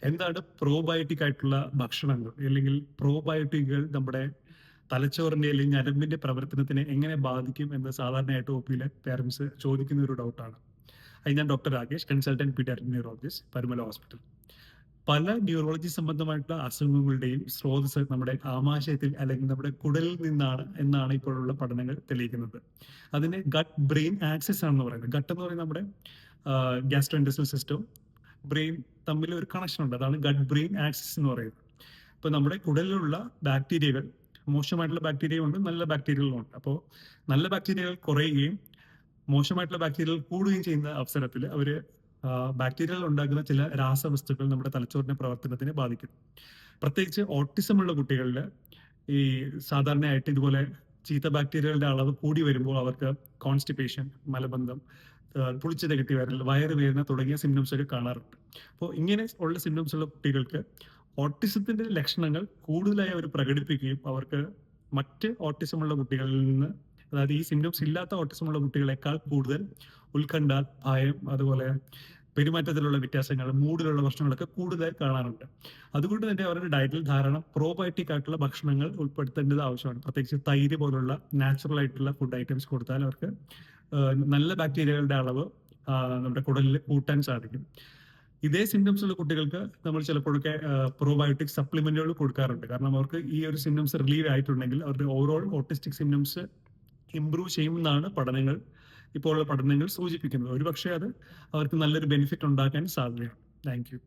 എന്താണ് പ്രോബയോട്ടിക് ആയിട്ടുള്ള ഭക്ഷണങ്ങൾ അല്ലെങ്കിൽ പ്രോബയോട്ടിക്കുകൾ നമ്മുടെ തലച്ചോറിന്റെ അല്ലെങ്കിൽ ഞരമ്പിന്റെ പ്രവർത്തനത്തിനെ എങ്ങനെ ബാധിക്കും എന്ന് സാധാരണയായിട്ട് ഒപിയിലെ പേരൻസ് ചോദിക്കുന്ന ഒരു ഡൗട്ടാണ്. അത് ഞാൻ doctor Rakesh, consultant paediatric neurologist, Parumala hospital. പല ന്യൂറോളജി സംബന്ധമായിട്ടുള്ള അസുഖങ്ങളുടെയും സ്രോതസ് നമ്മുടെ ആമാശയത്തിൽ അല്ലെങ്കിൽ നമ്മുടെ കുടലിൽ നിന്നാണ് എന്നാണ് ഇപ്പോഴുള്ള പഠനങ്ങൾ തെളിയിക്കുന്നത്. അതിനെ ഗട്ട് ബ്രെയിൻ ആക്സിസ് ആണെന്ന് പറയുന്നത്. ഗട്ട് എന്ന് പറയുന്നത് നമ്മുടെ ഗ്യാസ്ട്രോ ഇൻഡസ്ട്രിയൽ സിസ്റ്റവും ബ്രെയിൻ തമ്മിൽ ഒരു കണക്ഷൻ ഉണ്ട്. അതാണ് ഗട്ട് ബ്രെയിൻ ആക്സിസ് എന്ന് പറയുന്നത്. ഇപ്പൊ നമ്മുടെ കുടലിലുള്ള ബാക്ടീരിയകൾ, മോശമായിട്ടുള്ള ബാക്ടീരിയ ഉണ്ട്, നല്ല ബാക്ടീരിയകളും ഉണ്ട്. അപ്പോൾ നല്ല ബാക്ടീരിയകൾ കുറയുകയും മോശമായിട്ടുള്ള ബാക്ടീരിയകൾ കൂടുകയും ചെയ്യുന്ന അവസരത്തിൽ അവര് ബാക്ടീരിയകൾ ഉണ്ടാക്കുന്ന ചില രാസവസ്തുക്കൾ നമ്മുടെ തലച്ചോറിന്റെ പ്രവർത്തനത്തിനെ ബാധിക്കും. പ്രത്യേകിച്ച് ഓട്ടിസം ഉള്ള കുട്ടികളിൽ ഈ സാധാരണയായിട്ട് ഇതുപോലെ ചീത്ത ബാക്ടീരിയകളുടെ അളവ് കൂടി വരുമ്പോൾ അവർക്ക് കോൺസ്റ്റിപ്പേഷൻ, മലബന്ധം, പുളിച്ചു തികട്ടി വരൽ, വയറ് വേദന തുടങ്ങിയ സിംറ്റംസ് ഒക്കെ കാണാറുണ്ട്. അപ്പോൾ ഇങ്ങനെ ഉള്ള സിംറ്റംസ് ഉള്ള കുട്ടികൾക്ക് ഓട്ടിസത്തിന്റെ ലക്ഷണങ്ങൾ കൂടുതലായി അവർ പ്രകടിപ്പിക്കുകയും അവർക്ക് മറ്റ് ഓട്ടിസമുള്ള കുട്ടികളിൽ നിന്ന്, അതായത് ഈ സിംറ്റംസ് ഇല്ലാത്ത ഓട്ടിസമുള്ള കുട്ടികളെക്കാൾ കൂടുതൽ ഉത്കണ്ഠ, ഭയം, അതുപോലെ പെരുമാറ്റത്തിലുള്ള വ്യത്യാസങ്ങൾ, മൂഡിലുള്ള പ്രശ്നങ്ങളൊക്കെ കൂടുതലായി കാണാറുണ്ട്. അതുകൊണ്ട് തന്നെ അവരുടെ ഡയറ്റിൽ ധാരാളം പ്രോബയോട്ടിക് ആയിട്ടുള്ള ഭക്ഷണങ്ങൾ ഉൾപ്പെടുത്തേണ്ടത് ആവശ്യമാണ്. പ്രത്യേകിച്ച് തൈര് പോലുള്ള നാച്ചുറൽ ആയിട്ടുള്ള ഫുഡ് ഐറ്റംസ് കൊടുത്താൽ അവർക്ക് നല്ല ബാക്ടീരിയകളുടെ അളവ് നമ്മുടെ കുടലിൽ കൂട്ടാൻ സാധിക്കും. ഇതേ സിംറ്റംസ് ഉള്ള കുട്ടികൾക്ക് നമ്മൾ ചിലപ്പോഴൊക്കെ പ്രോബയോട്ടിക് സപ്ലിമെന്റുകൾ കൊടുക്കാറുണ്ട്. കാരണം അവർക്ക് ഈ ഒരു സിംറ്റംസ് റിലീവ് ആയിട്ടുണ്ടെങ്കിൽ അവരുടെ ഓവറോൾ ഓട്ടിസ്റ്റിക് സിംറ്റംസ് ഇംപ്രൂവ് ചെയ്യുമെന്നാണ് ഇപ്പോൾ ഉള്ള പഠനങ്ങൾ സൂചിപ്പിക്കുന്നത്. ഒരുപക്ഷെ അത് അവർക്ക് നല്ലൊരു ബെനിഫിറ്റ് ഉണ്ടാക്കാൻ സാധ്യതയാണ്. Thank you.